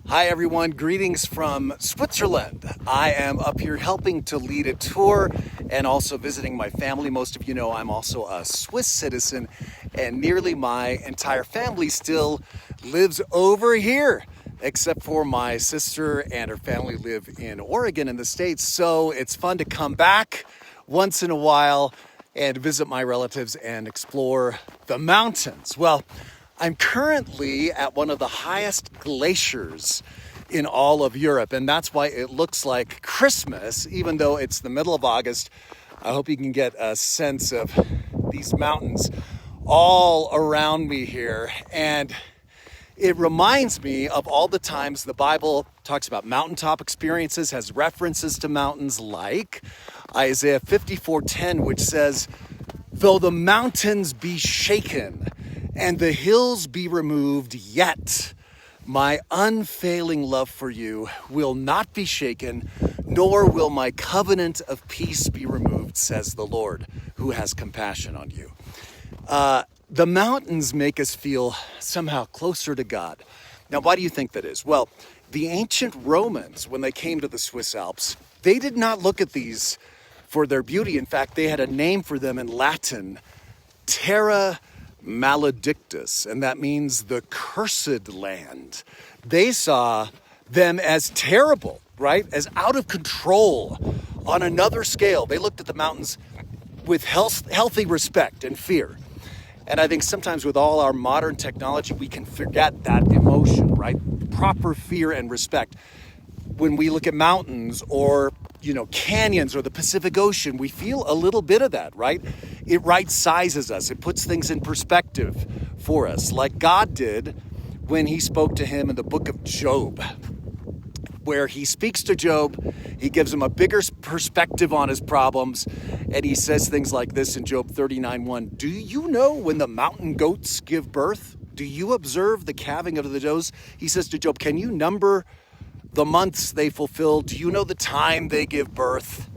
Hi everyone, greetings from Switzerland. I am up here helping to lead a tour and also visiting my family. Most of you know I'm also a Swiss citizen and nearly my entire family still lives over here, except for my sister and her family live in Oregon in the States. So it's fun to come back once in a while and visit my relatives and explore the mountains. Well, I'm currently at one of the highest glaciers in all of Europe, and that's why it looks like Christmas, even though it's the middle of August. I hope you can get a sense of these mountains all around me here. And it reminds me of all the times the Bible talks about mountaintop experiences, has references to mountains like Isaiah 54:10, which says, "Though the mountains be shaken and the hills be removed, yet my unfailing love for you will not be shaken, nor will my covenant of peace be removed, says the Lord, who has compassion on you." The mountains make us feel somehow closer to God. Now, why do you think that is? Well, the ancient Romans, when they came to the Swiss Alps, they did not look at these for their beauty. In fact, they had a name for them in Latin, terra maledictus, and that means the cursed land. They saw them as terrible, right? As out of control on another scale. They looked at the mountains with healthy respect and fear. And I think sometimes with all our modern technology, we can forget that emotion, right? Proper fear and respect. When we look at mountains or, canyons or the Pacific Ocean, we feel a little bit of that, right? It right sizes us. It puts things in perspective for us, like God did when he spoke to him in the book of Job, where he speaks to Job, he gives him a bigger perspective on his problems, and he says things like this in Job 39:1. "Do you know when the mountain goats give birth? Do you observe the calving of the does?" He says to Job, "Can you number the months they fulfill? Do you know the time they give birth?"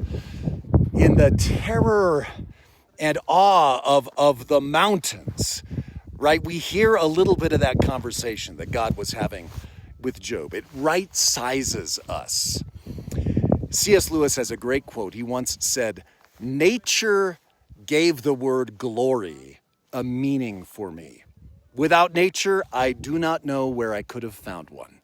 In the terror and awe of the mountains, right? We hear a little bit of that conversation that God was having with Job. It right sizes us. C.S. Lewis has a great quote. He once said, "Nature gave the word glory a meaning for me. Without nature, I do not know where I could have found one."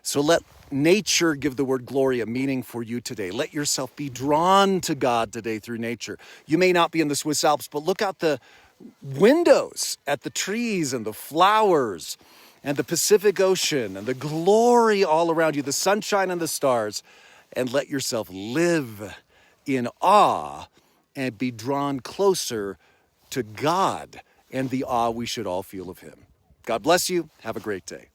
So let nature give the word glory a meaning for you today. Let yourself be drawn to God today through nature. You may not be in the Swiss Alps, but look out the windows at the trees and the flowers and the Pacific Ocean and the glory all around you, the sunshine and the stars, and let yourself live in awe and be drawn closer to God and the awe we should all feel of him. God bless you. Have a great day.